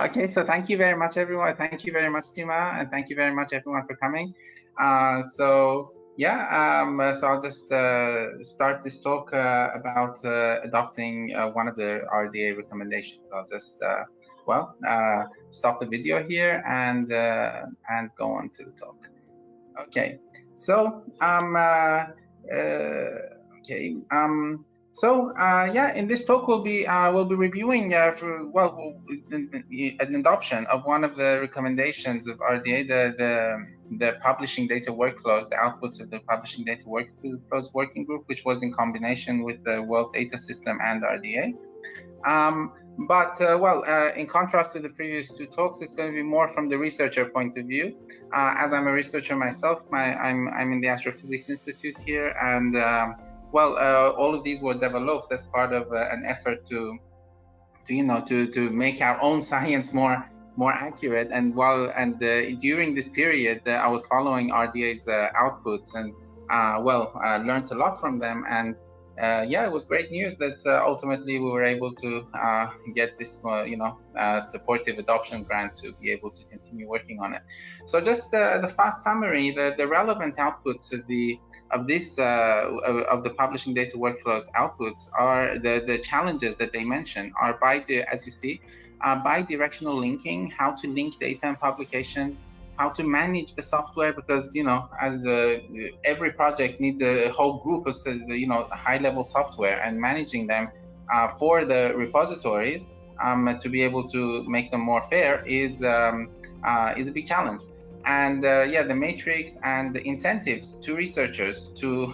Okay, so thank you very much, everyone. Thank you very much, Tima, and thank you very much, everyone, for coming. So I'll just start this talk about adopting one of the RDA recommendations. I'll just stop the video here and go on to the talk. Okay, so in this talk we'll be reviewing an adoption of one of the recommendations of RDA, the publishing data workflows, the outputs of the publishing data workflows working group, which was in combination with the World Data System and RDA. In contrast to the previous two talks, it's going to be more from the researcher point of view. As I'm a researcher myself, I'm in the Astrophysics Institute here, and all of these were developed as part of an effort to make our own science more accurate. And during this period, I was following RDA's outputs and learned a lot from them. And it was great news that ultimately we were able to get this supportive adoption grant to be able to continue working on it. So just as a fast summary, the relevant outputs of the publishing data workflows outputs are the challenges that they mention are as you see, bi-directional linking, how to link data and publications, how to manage the software, because every project needs a whole group of high-level software, and managing them for the repositories to be able to make them more fair is a big challenge. And the matrix and the incentives to researchers to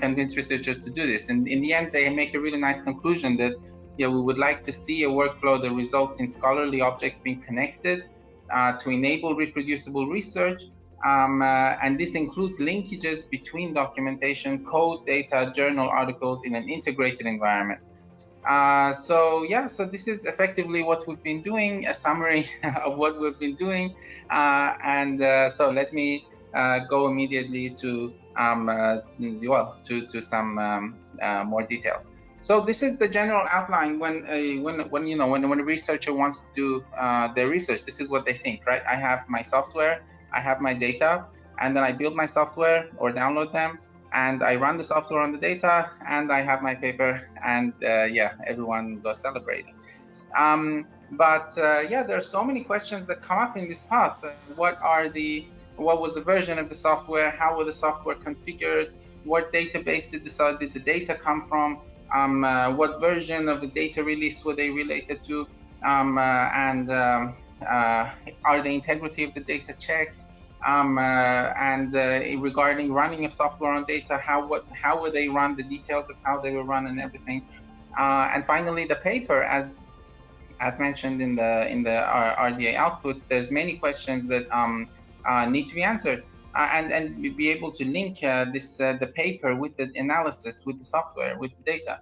convince researchers to do this. And in the end, they make a really nice conclusion that we would like to see a workflow that results in scholarly objects being connected to enable reproducible research, and this includes linkages between documentation, code, data, journal articles in an integrated environment. So this is effectively what we've been doing, a summary of what we've been doing, so let me go immediately to some more details. So this is the general outline. When a researcher wants to do their research, this is what they think, right? I have my software, I have my data, and then I build my software or download them, and I run the software on the data, and I have my paper, and everyone goes celebrating. There are so many questions that come up in this path. What was the version of the software? How was the software configured? What database did the data come from? What version of the data release were they related to? Are the integrity of the data checked? Regarding running of software on data, how were they run, the details of how they were run and everything. And finally, the paper, as mentioned in the RDA outputs, there's many questions that need to be answered, and be able to link the paper with the analysis, with the software, with the data.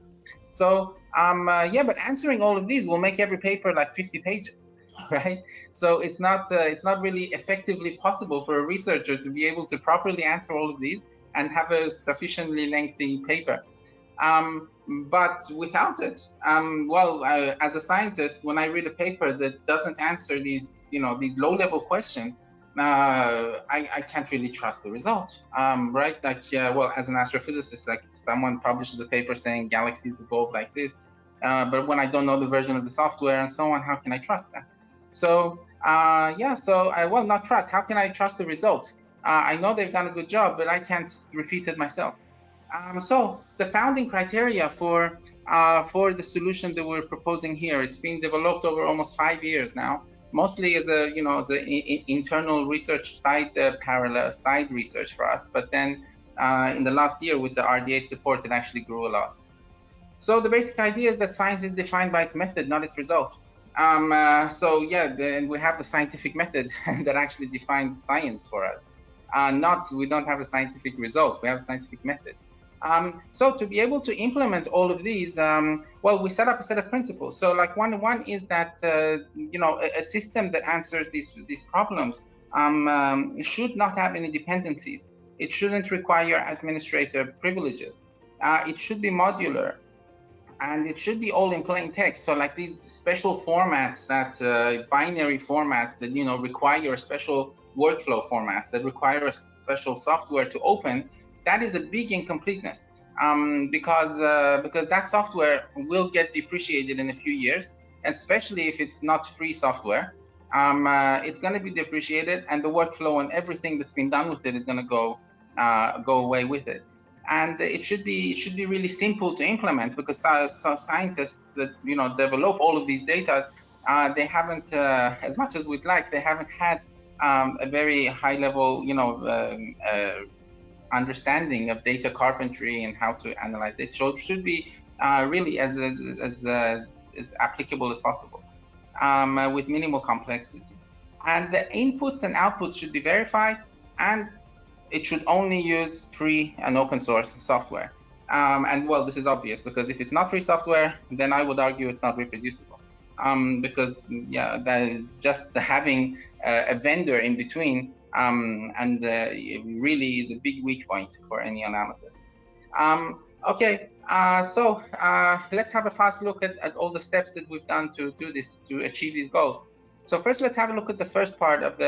So but answering all of these will make every paper like 50 pages. Right? So it's not really effectively possible for a researcher to be able to properly answer all of these and have a sufficiently lengthy paper. But without it, as a scientist, when I read a paper that doesn't answer these low-level questions, I can't really trust the result, right? As an astrophysicist, like someone publishes a paper saying galaxies evolve like this, but when I don't know the version of the software and so on, how can I trust that? So not trust. How can I trust the result? I know they've done a good job, but I can't repeat it myself. So the founding criteria for the solution that we're proposing here, it's been developed over almost 5 years now, mostly as the internal research side, parallel side research for us. But then in the last year, with the RDA support, it actually grew a lot. So the basic idea is that science is defined by its method, not its result. And we have the scientific method that actually defines science for us. We don't have a scientific result, we have a scientific method. So to be able to implement all of these, we set up a set of principles. So like one is that a system that answers these problems should not have any dependencies. It shouldn't require administrator privileges. It should be modular. and it should be all in plain text. So like these special formats, that binary formats that require special workflow formats, that require a special software to open, that is a big incompleteness, because that software will get depreciated in a few years, especially if it's not free software. It's going to be depreciated, and the workflow and everything that's been done with it is going to go away with it. And it should be really simple to implement, because so scientists that develop all of these data, they haven't, as much as we'd like, they haven't had a very high level understanding of data carpentry and how to analyze data. So it should be really as applicable as possible, with minimal complexity. And the inputs and outputs should be verified, and it should only use free and open source software. And well, this is obvious, because if it's not free software, then I would argue it's not reproducible. Because just having a vendor in between, and it really is a big weak point for any analysis. Okay, so let's have a fast look at all the steps that we've done to do this, to achieve these goals. So first, let's have a look at the first part of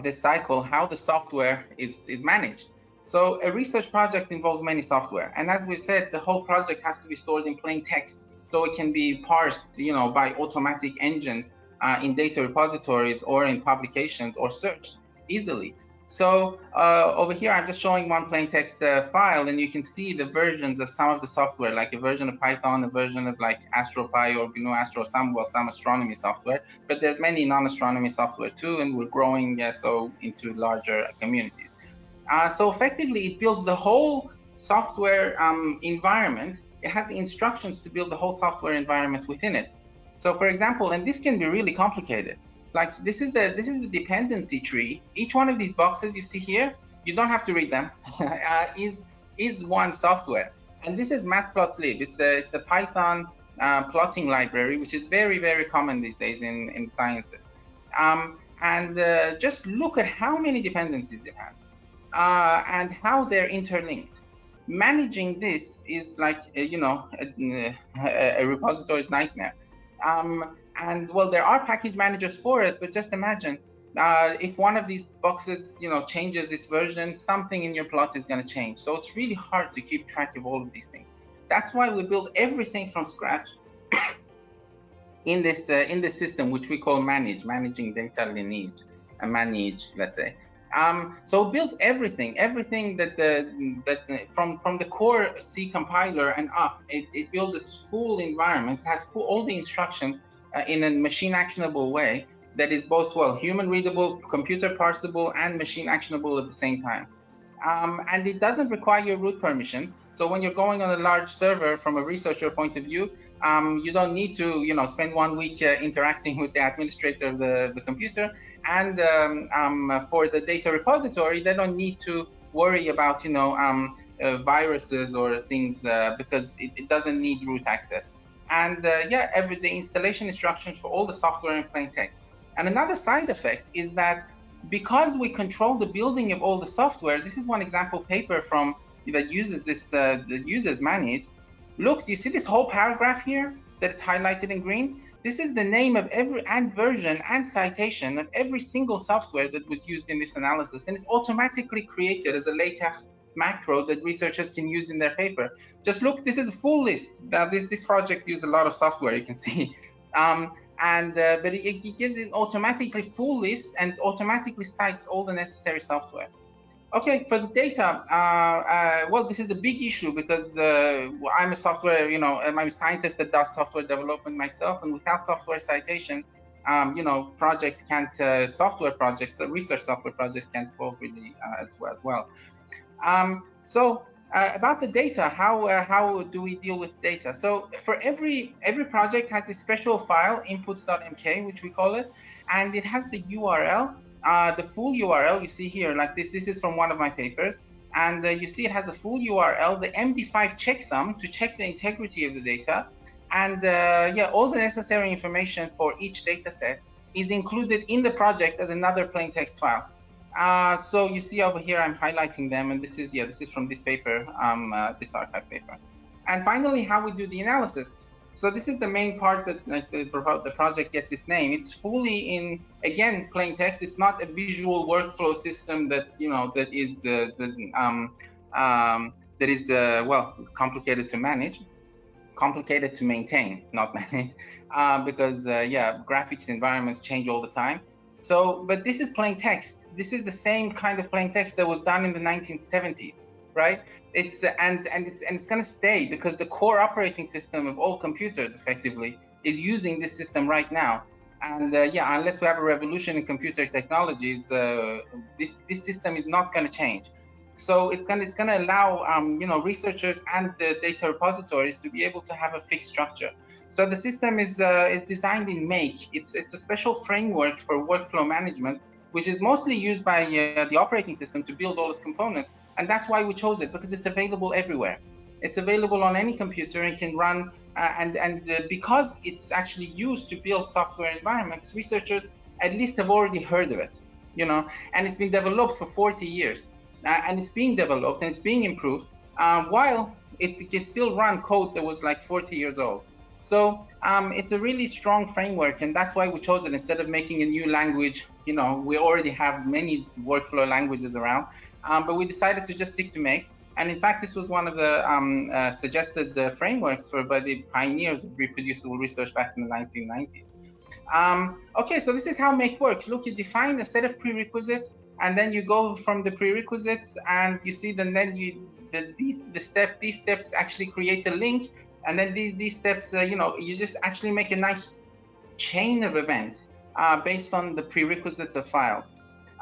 this cycle, how the software is managed. So a research project involves many software, and as we said, the whole project has to be stored in plain text, so it can be parsed, by automatic engines in data repositories or in publications, or searched easily. So over here, I'm just showing one plain text file, and you can see the versions of some of the software, like a version of Python, a version of like AstroPy or GNU Astro, some astronomy software, but there's many non-astronomy software too, and we're growing so into larger communities. So effectively, it builds the whole software environment. It has the instructions to build the whole software environment within it. So for example, and this can be really complicated, like this is the dependency tree. Each one of these boxes you see here, you don't have to read them, is one software. And this is Matplotlib. It's the Python plotting library, which is very, very common these days in sciences. And just look at how many dependencies it has, and how they're interlinked. Managing this is like, a repository's nightmare. And well, there are package managers for it, but just imagine if one of these boxes, changes its version, something in your plot is going to change. So it's really hard to keep track of all of these things. That's why we build everything from scratch in this system, which we call Maneage, managing data lineage, and Maneage, let's say. So it builds everything that from the core C compiler and up. It builds its full environment. It has all the instructions in a machine actionable way that is both, well, human readable, computer parsable, and machine actionable at the same time. And it doesn't require root permissions. So when you're going on a large server from a researcher point of view, you don't need to, spend 1 week interacting with the administrator of the computer. And for the data repository, they don't need to worry about, viruses or things, because it doesn't need root access. And the installation instructions for all the software in plain text. And another side effect is that because we control the building of all the software, this is one example paper from that uses this that uses Maneage. Looks, you see this whole paragraph here that's highlighted in green? This is the name of every and version and citation of every single software that was used in this analysis, and it's automatically created as a LaTeX macro that researchers can use in their paper. Just look, this is a full list. Now, this project used a lot of software, you can see. But it gives it automatically full list and automatically cites all the necessary software. Okay, for the data, well, this is a big issue because I'm a software, I'm a scientist that does software development myself, and without software citation, projects can't, software projects, research software projects can't go really as well. So about the data, how do we deal with data? So for every project has this special file, inputs.mk, which we call it, and it has the URL, the full URL you see here, like this. This is from one of my papers, and you see it has the full URL, the MD5 checksum to check the integrity of the data, and all the necessary information for each data set is included in the project as another plain text file. So you see over here, I'm highlighting them, and this is from this paper, this archive paper. And finally, how we do the analysis. So this is the main part that like the project gets its name. It's fully in, again, plain text. It's not a visual workflow system that that is that is well, complicated to manage, complicated to maintain, not manage, because yeah, graphics environments change all the time. So, but this is plain text. This is the same kind of plain text that was done in the 1970s, right? It's it's going to stay because the core operating system of all computers effectively is using this system right now. And yeah, unless we have a revolution in computer technologies, this system is not going to change. So it's going to allow researchers and data repositories to be able to have a fixed structure. So the system is designed in Make. It's a special framework for workflow management, which is mostly used by the operating system to build all its components. And that's why we chose it, because it's available everywhere. It's available on any computer and can run. Because it's actually used to build software environments, researchers at least have already heard of it. And it's been developed for 40 years. And it's being developed and it's being improved, while it can still run code that was like 40 years old. So it's a really strong framework, and that's why we chose it instead of making a new language. We already have many workflow languages around, but we decided to just stick to Make. And in fact, this was one of the suggested frameworks by the pioneers of reproducible research back in the 1990s. Okay, so this is how Make works. Look, you define a set of prerequisites, and then you go from the prerequisites, and you see then these steps actually create a link, and then these steps, you just actually make a nice chain of events based on the prerequisites of files.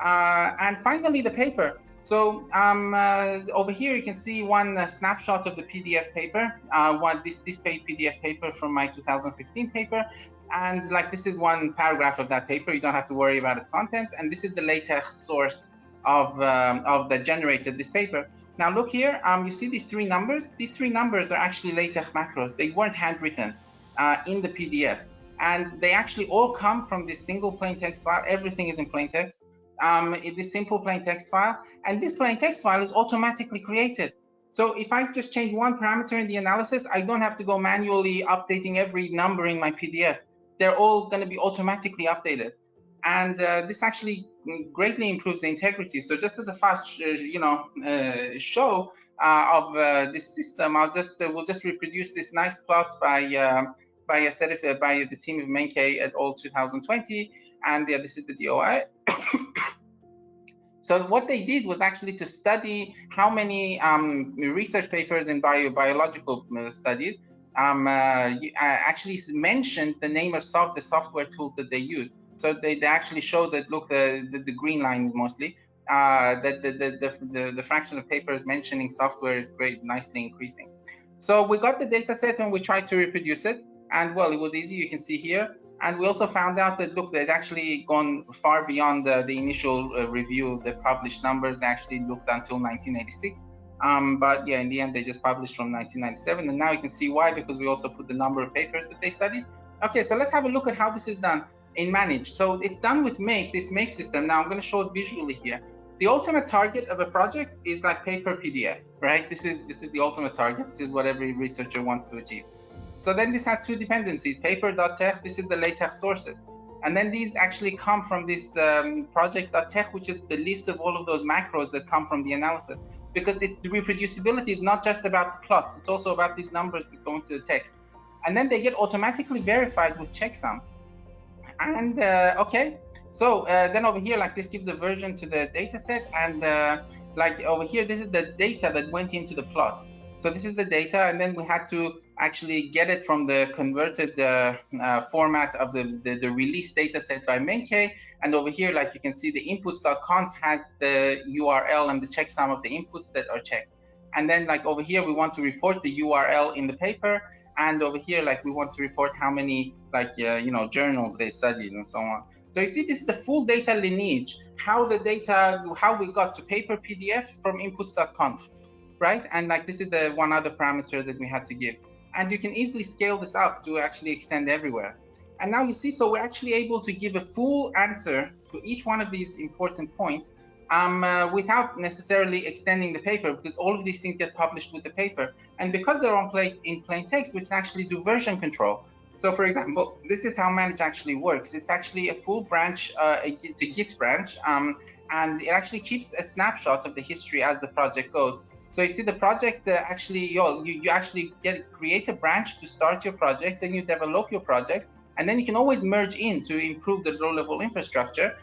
And finally, the paper. So over here, you can see one snapshot of the PDF paper, this PDF paper from my 2015 paper. And like, this is one paragraph of that paper. You don't have to worry about its contents. And this is the LaTeX source of that generated this paper. Now look here, you see these three numbers? These three numbers are actually LaTeX macros. They weren't handwritten in the PDF. And they actually all come from this single plain text file. Everything is in plain text. In this simple plain text file. And this plain text file is automatically created. So if I just change one parameter in the analysis, I don't have to go manually updating every number in my PDF. They're all going to be automatically updated. And this actually greatly improves the integrity. So just as a fast, show of this system, we'll just reproduce this nice plot by a set of by the team of Menke et al. 2020, and this is the DOI. So what they did was actually to study how many research papers in biological studies actually mentioned the name of the software tools that they use. So they actually show that, look, the green line mostly, that the fraction of papers mentioning software is nicely increasing. So we got the data set and we tried to reproduce it. And well, it was easy, you can see here. And we also found out that, look, they'd actually gone far beyond the initial review, the published numbers. They actually looked until 1986. But yeah, in the end, they just published from 1997. And now you can see why, because we also put the number of papers that they studied. Okay, so let's have a look at how this is done in Maneage. So it's done with Make, this Make system. Now I'm going to show it visually here. The ultimate target of a project is like paper PDF, right? This is the ultimate target. This is what every researcher wants to achieve. So then this has two dependencies, paper.tech, this is the LaTeX sources. And then these actually come from this project.tech, which is the list of all of those macros that come from the analysis. Because the reproducibility is not just about the plots, it's also about these numbers that go into the text. And then they get automatically verified with checksums. And okay, so then over here, like, this gives a version to the data set. And like over here, this is the data that went into the plot. So this is the data, and then we had to actually get it from the converted format of the release data set by Menke. And over here, like, you can see the inputs.conf has the URL and the checksum of the inputs that are checked. And then, like, over here, we want to report the URL in the paper. And over here, like, we want to report how many, like, journals they studied and so on. So you see, this is the full data lineage, how we got to paper PDF from inputs.conf, right? And like, this is the one other parameter that we had to give. And you can easily scale this up to actually extend everywhere. And now you see, so we're actually able to give a full answer to each one of these important points without necessarily extending the paper, because all of these things get published with the paper. And because they're in plain text, we can actually do version control. So for example, this is how Manage actually works. It's actually a full branch, it's a Git branch, and it actually keeps a snapshot of the history as the project goes. So you see the project actually, you actually create a branch to start your project, then you develop your project, and then you can always merge in to improve the low-level infrastructure.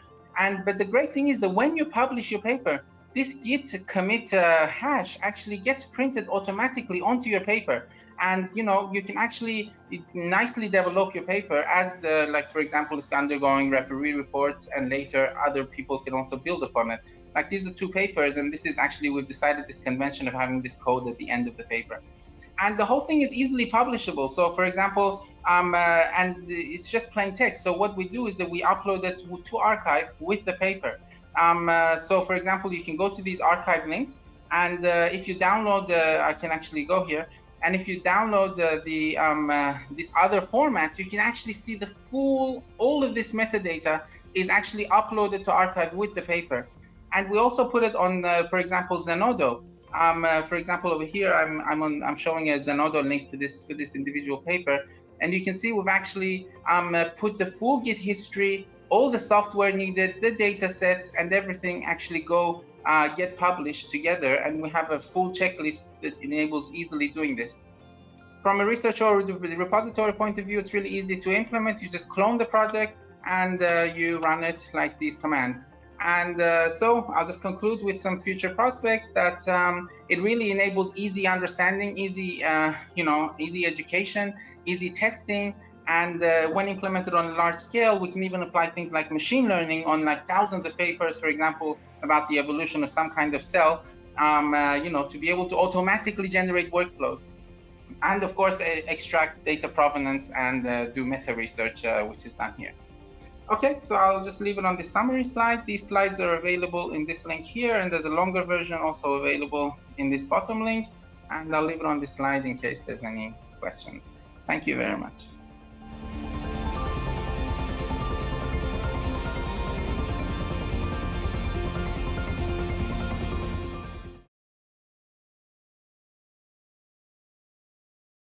But the great thing is that when you publish your paper, this git commit hash actually gets printed automatically onto your paper. And you can actually nicely develop your paper as like, for example, it's undergoing referee reports, and later other people can also build upon it. Like, these are two papers, and this is actually, we've decided this convention of having this code at the end of the paper. And the whole thing is easily publishable. So for example, and it's just plain text. So what we do is that we upload it to archive with the paper. So for example, you can go to these archive links, and if you download, I can actually go here, and if you download these other formats, you can actually see the all of this metadata is actually uploaded to archive with the paper. And we also put it on, for example, Zenodo. For example, over here, I'm showing a Zenodo link for this individual paper, and you can see we've actually put the full Git history, all the software needed, the data sets, and everything actually get published together, and we have a full checklist that enables easily doing this. From a research or the repository point of view, it's really easy to implement. You just clone the project and you run it like these commands. And so I'll just conclude with some future prospects that it really enables easy understanding, easy education, easy testing. And when implemented on a large scale, we can even apply things like machine learning on like thousands of papers, for example, about the evolution of some kind of cell, to be able to automatically generate workflows. And of course, extract data provenance and do meta research, which is done here. Okay, so I'll just leave it on the summary slide. These slides are available in this link here, and there's a longer version also available in this bottom link. And I'll leave it on this slide in case there's any questions. Thank you very much.